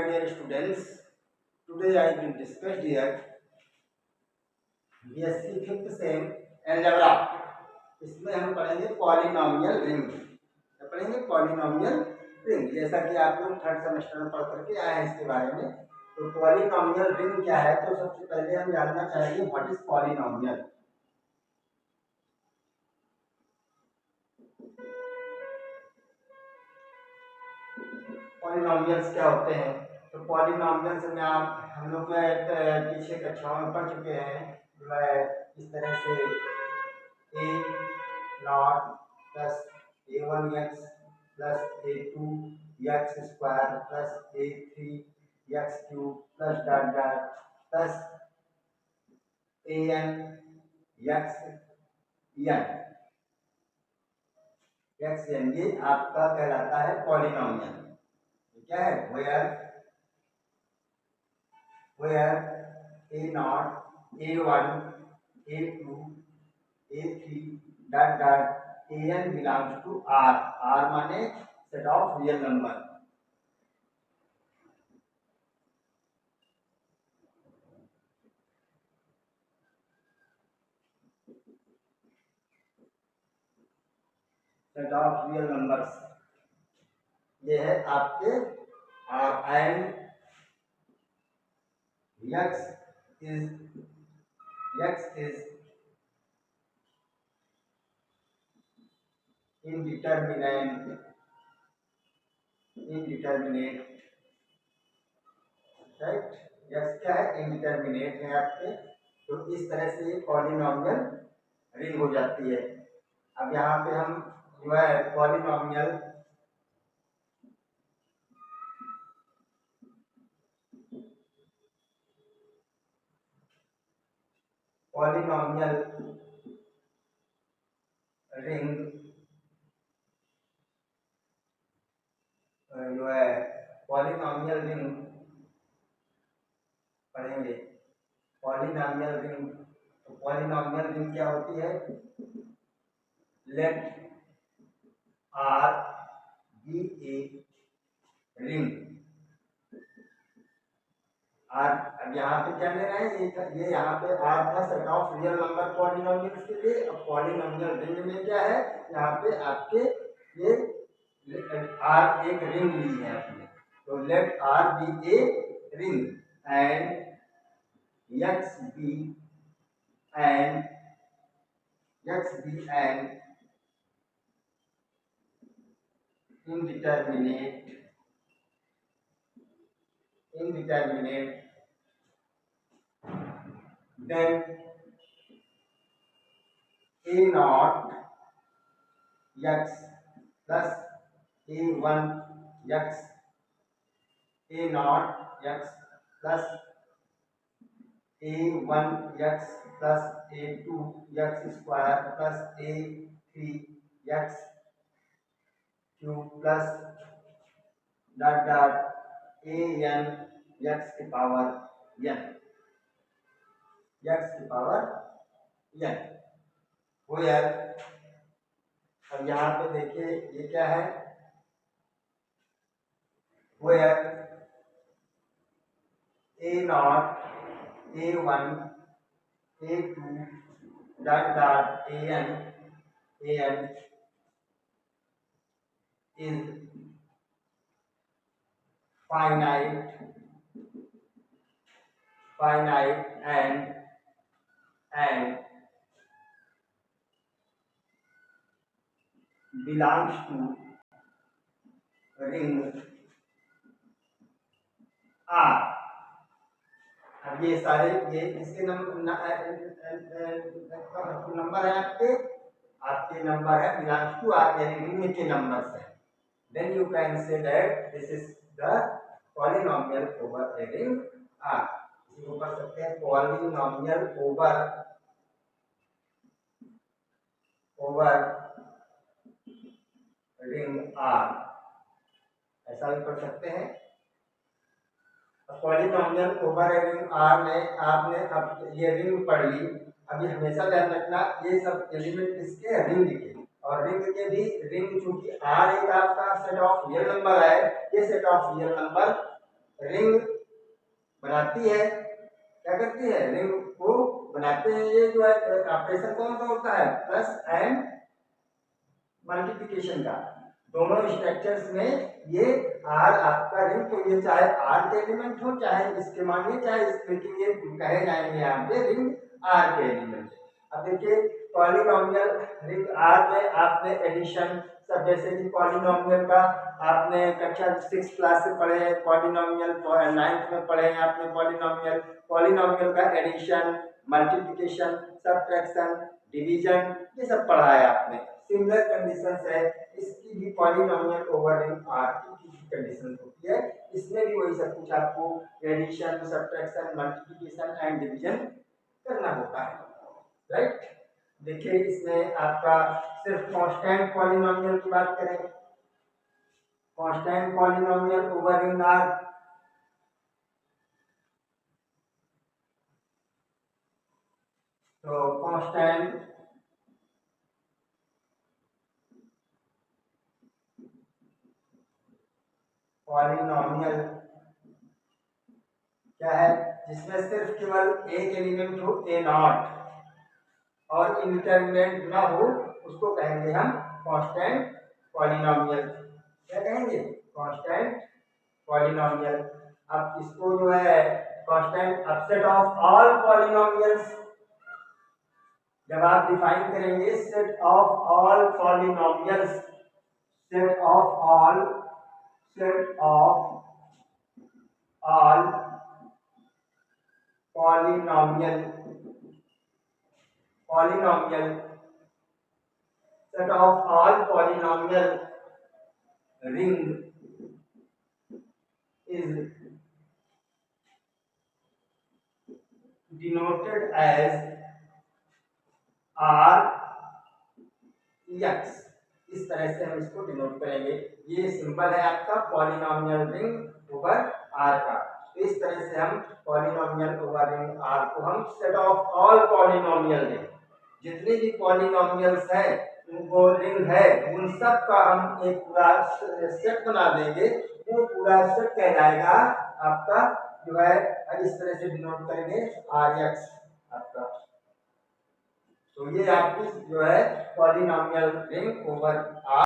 dear students, today I will discuss here BSc 5th same algebra. इसमें हम पढ़ेंगे polynomial ring. पढ़ेंगे polynomial ring, जैसा कि आप लोग थर्ड सेमेस्टर में पढ़ करके आए हैं इसके बारे में। तो पॉलिनोमियल रिंग क्या है, तो सबसे पहले हम जानना चाहेंगे व्हाट इज पॉलिनोमियल। पॉलिनोमियल्स क्या होते हैं? तो पॉलिनोमियल्स में आप हम लोग पीछे कक्षाओं में पढ़ चुके हैं। इस तरह से a not plus a1 x plus a2 x square plus a3 x cube plus dot dot plus an x n ये आपका कहलाता है पॉलिनोमियल। क्या है? where a naught a1 a2 a3 dot dot an belongs to r माने set of real number. Set of real numbers ये है आपके r and x is indeterminate right. x क्या है? इनडिटर्मिनेट है आपके। तो इस तरह से ये पॉलिनोमियल रिंग हो जाती है। अब यहाँ पे हम जो है पॉलिनोमियल रिंग जो है पॉलिनोमियल रिंग पढ़ेंगे। पॉलिनोमियल रिंग, तो पॉलिनोमियल रिंग क्या होती है? Let R be a ring. R, अब यहाँ पे क्या ले रहे हैं? ये यहाँ पे आर था set of real number polynomials के लिए। अब पॉलिनोमियल रिंग में क्या है? यहाँ पे आपके ये आर एक रिंग ली है आपने। तो let R be a ring and X be and indeterminate then a naught x plus a1 x a naught x plus a1 x plus a2 x square plus a3 x cube plus dot dot an x की power n वो यार। अब यहाँ पे देखिए ये क्या है? वो यार a not a1 a2 dot dot an is finite and belongs to ring R। अब ये सारे ये इसके नंबर है आपके नंबर है बिलोंग्स टू R, यानी रिंग के नंबर है। Then you can say that this is the polynomial over a ring R। इसी को पढ़ सकते हैं पॉलिनोमियल ओवर रिंग R, ऐसा भी पढ़ सकते हैं। Polynomial over a ring R में आपने अब ये रिंग पढ़ ली। अभी हमेशा ध्यान रखना ये सब एलिमेंट किसके? रिंग के। और रिंग के भी रिंग चूंकि R एक आपका सेट ऑफ रियल नंबर है, ये set of real number ring बनाती है, क्या करती है, रिंग को बनाते हैं। ये जो है ऑपरेशन कौन सा होता है, प्लस एंड मल्टीप्लिकेशन का। दोनों स्ट्रक्चर्स में ये आर आपका रिंग, तो ये चाहे आर के एलिमेंट हो चाहे इसके मानिए चाहे इसके, लेकिन ये कहे जाएंगे यहाँ पे रिंग आर के एलिमेंट। अब देखिए पॉलिनोमियल रिंग आर में आपने एडिशन सब, जैसे कि पॉलिनोमियल का आपने कक्षा 6 क्लास से पढ़े हैं, पॉलिनोमियल 9th में पढ़े हैं आपने पॉलिनोमियल। पॉलिनोमियल का एडिशन, मल्टीप्लिकेशन, सब्ट्रैक्शन, डिवीजन, ये सब पढ़ा है आपने। सिमिलर कंडीशंस है, इसकी भी पॉलिनोमियल ओवर रिंग आर की कंडीशन होती है। इसमें भी वही सब कुछ आपको addition, subtraction, multiplication and division करना होता है, राइट। देखिए इसमें आपका सिर्फ कांस्टेंट पॉलिनोमियल की बात करें, constant polynomial over ring R, तो कांस्टेंट पॉलिनोमियल क्या है, जिसमें सिर्फ केवल एक एलिमेंट हो ए नॉट और इंडिटरमिनेट ना हो, उसको कहेंगे हम कांस्टेंट पॉलिनोमियल। क्या कहेंगे, कांस्टेंट पॉलिनोमियल। अब इसको जो है constant upset of all polynomials, जब आप डिफाइन करेंगे set of all polynomials, set of all, set of all polynomial, polynomial, set of all polynomial ring is denoted as R x, इस तरह से हम इसको डिनोट करेंगे। ये सिंबल है आपका पॉलिनोमियल रिंग ओवर आर का। तो इस तरह से हम पॉलिनोमियल ओवर रिंग आर को हम set of all polynomial ring, जितने भी पॉलिनोमियल्स है उनको रिंग है, उन सब का हम एक पूरा सेट बना देंगे, वो पूरा सेट कहलाएगा आपका जो है, इस तरह से डिनोट करेंगे आर एक्स आपका। तो ये आपकी जो है पॉलिनोमियल रिंग ओवर आर